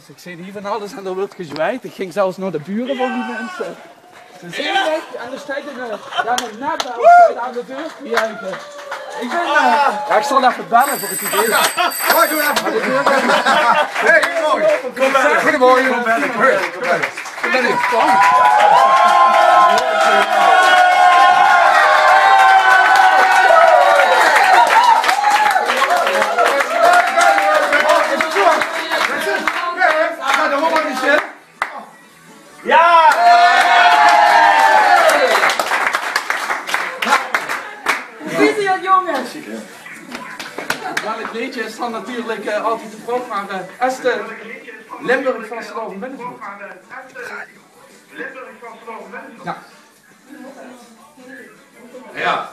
Ik zie hier van alles en er wordt gezwaaid. Ik ging zelfs naar de buren van die mensen. Ze zijn weg en er staat een net aan de deur te juichen. Ik ben ik zal even bellen voor het idee. Hoi, doe even. Hey, mooi. Kom bellen. Goedemorgen. Kom bellen. Kom bellen. Kom bellen. Ja! Wie is dat jongens? Wel, het liedje is dan natuurlijk altijd te vroeg, maar als de Limburg van Sloven Binnenvoet. Ja. Ja.